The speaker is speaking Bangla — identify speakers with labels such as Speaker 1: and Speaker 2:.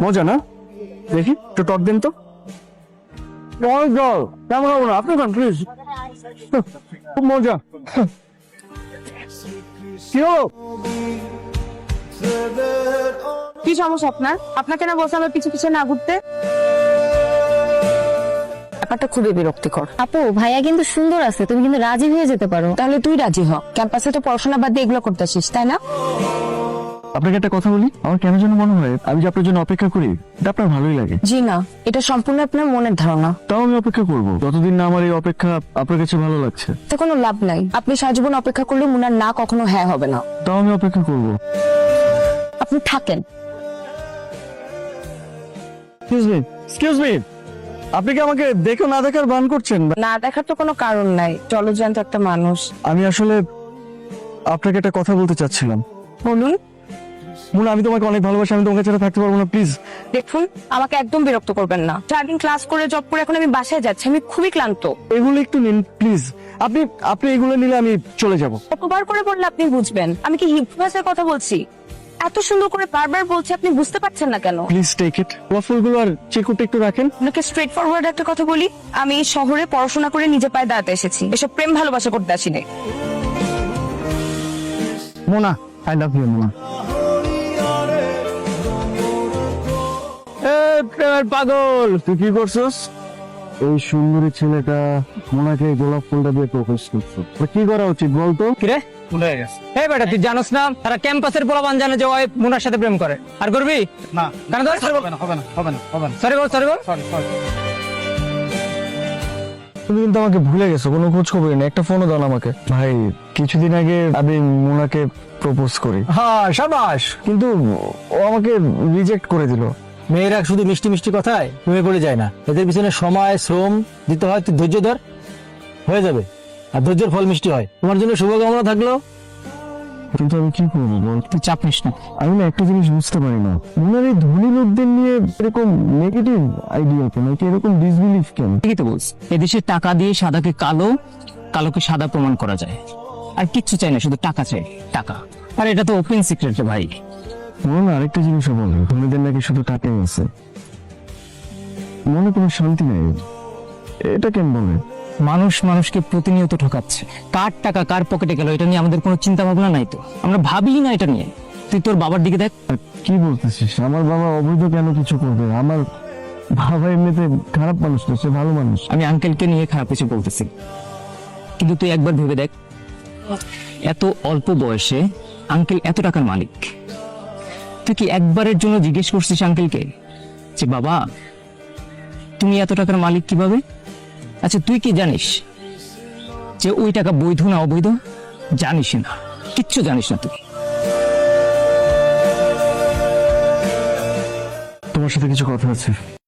Speaker 1: মজা না? দেখি একটু টক দেন তো। জল কেমন খাবো না, আপনি খান প্লিজ। খুব মজা। কি হলো?
Speaker 2: কি সমস্যা আপনার? আপনাকে না বলছি আমার পিছু পিছু না ঘুরতে? ব্যাপারটা খুবই বিরক্তিকর।
Speaker 3: আপু ভাইয়া কিন্তু সুন্দর আছে, তুমি কিন্তু রাজি হয়ে যেতে পারো।
Speaker 2: তাহলে তুই রাজি হ, ক্যাম্পাসে তো পড়াশোনা বাদ দিয়ে এগুলো করতেছিস তাই না?
Speaker 1: আপনাকে একটা কথা বলি, আমার কেন যেন মনে হয় আমি যে আপনার জন্য অপেক্ষা করি এটা আপনার ভালোই লাগে।
Speaker 2: জি না, এটা সম্পূর্ণ আপনার মনের ধারণা।
Speaker 1: তাও আমি অপেক্ষা করব যতদিন না আমার এই অপেক্ষা আপনার কাছে ভালো লাগছে।
Speaker 2: তো কোনো লাভ নাই, আপনি সারা জীবন অপেক্ষা করলে মুনার না কখনো হ্যাঁ হবে না।
Speaker 1: তাও আমি অপেক্ষা করব।
Speaker 2: আপনি থাকেন।
Speaker 1: এক্সকিউজ মি, আপনি কি আমাকে দেখো না দেখার ভান করছেন?
Speaker 2: না দেখার তো কোনো কারণ নাই, জলজ্যান্ত একটা মানুষ।
Speaker 1: আমি আসলে আপনাকে একটা কথা বলতে চাচ্ছিলাম।
Speaker 2: বলুন।
Speaker 1: মুনা, আমি তোমাকে অনেক ভালোবাসি, আমি তোমাকে ছাড়া থাকতে পারবো না, প্লিজ।
Speaker 2: দেখুন, আমাকে একদম বিরক্ত করবেন না। সারাদিন ক্লাস করে জব করে এখন আমি বাসায় যাচ্ছি, আমি খুবই ক্লান্ত।
Speaker 1: এগুলো একটু নিন প্লিজ। আপনি আপনি এগুলো নিলে আমি চলে যাব।
Speaker 2: কতবার করে বললে আপনি বুঝবেন? আমি কি হিপনোসিসের কথা বলছি? এত সুন্দর করে বারবার বলছি, আপনি বুঝতে পারছেন না কেন?
Speaker 1: Please take it. ওয়াফলগুলো আর চিকুটা একটু রাখেন।
Speaker 2: আপনাকে স্ট্রেট ফরওয়ার্ড একটা কথা বলি, আমি এই শহরে পড়াশোনা করে নিজে পায়ে দাঁড়াতে এসেছি, এসব প্রেম ভালোবাসা করতে আসিনি।
Speaker 1: Mona, I love you Mona. প্রেমের পাগল, তুই কি করছস? এই সুন্দরী ছেলেটা মোনাকে গোলাপ ফুলটা দিয়ে প্রপোজ করছে। কি করা উচিত বলতো?
Speaker 4: কিরে ভুলে গেছে। এই বেটা তুই জানোস না তারা ক্যাম্পাসের পোলাপান জানে যে ওই মুনার সাথে প্রেম করে, আর করবি না? কেন ধর? হবে না হবে না হবে না হবে না, সরি বল সরি বল সরি সরি।
Speaker 1: তুমি কিন্তু আমাকে ভুলে গেছো, কোনো খোঁজ খবর নেই, একটা ফোনও দাও না আমাকে। ভাই কিছুদিন আগে আমি মোনাকে প্রপোজ করি।
Speaker 4: হ্যাঁ সাবাস।
Speaker 1: কিন্তু ও আমাকে রিজেক্ট করে দিল।
Speaker 4: মেয়েরা শুধু মিষ্টি মিষ্টি কথায় প্রেমে পড়ে যায় না, এদের পিছনে সময় শ্রম দিতে হয়। তুই ধৈর্য ধর, হয়ে যাবে। আর ধৈর্যের ফল মিষ্টি হয়। তোমার জন্য শুভকামনা থাকলো।
Speaker 1: কিন্তু আমি কি করবো বল?
Speaker 4: তুই চাপ নিস না।
Speaker 1: আমি না একটা জিনিস বুঝতে পারি না, মোনার এই ধনী লোকদের নিয়ে এরকম নেগেটিভ আইডিয়া কেন, কি এরকম ডিসবিলিভ কেন?
Speaker 5: ঠিকই তো বলছি, এদেশে টাকা দিয়ে সাদাকে কালো, কালোকে সাদা প্রমাণ করা যায়। আর কিচ্ছু চাই না, শুধু টাকা চাই, টাকা। আর এটা তো ওপেন সিক্রেট রে ভাই।
Speaker 1: মোনা আরেকটা জিনিসও বলে, ধনীদের নাকি শুধু টাকাই আছে, মনে কোনো শান্তি নেই। এটা কেন বলে?
Speaker 5: মানুষ মানুষকে প্রতিনিয়ত ঠকাচ্ছে। কার টাকা কার পকেটে গেল এটা নিয়ে আমাদের কোনো চিন্তা ভাবনা নাই তো, আমরা ভাবি না এটা নিয়ে। তুই তোর বাবার দিকে দেখ।
Speaker 1: আর কি বলতেছিস? আমার বাবা অবৈধ কেন কিছু করবে? আমার বাবা এমনিতে খারাপ মানুষ না, সে ভালো মানুষ।
Speaker 5: আমি আঙ্কেলকে নিয়ে খারাপ কিছু বলতেছি, কিন্তু তুই একবার ভেবে দেখ, এত অল্প বয়সে আঙ্কেল এত টাকার মালিক। তুই কি একবারের জন্য জিজ্ঞেস করছিস আঙ্কেলকে যে বাবা তুমি এত টাকার মালিক কিভাবে? আচ্ছা তুই কি জানিস যে ওই টাকা বৈধ না অবৈধ? জানিস না, কিচ্ছু জানিস না তুই।
Speaker 1: তোমার সাথে কিছু কথা আছে।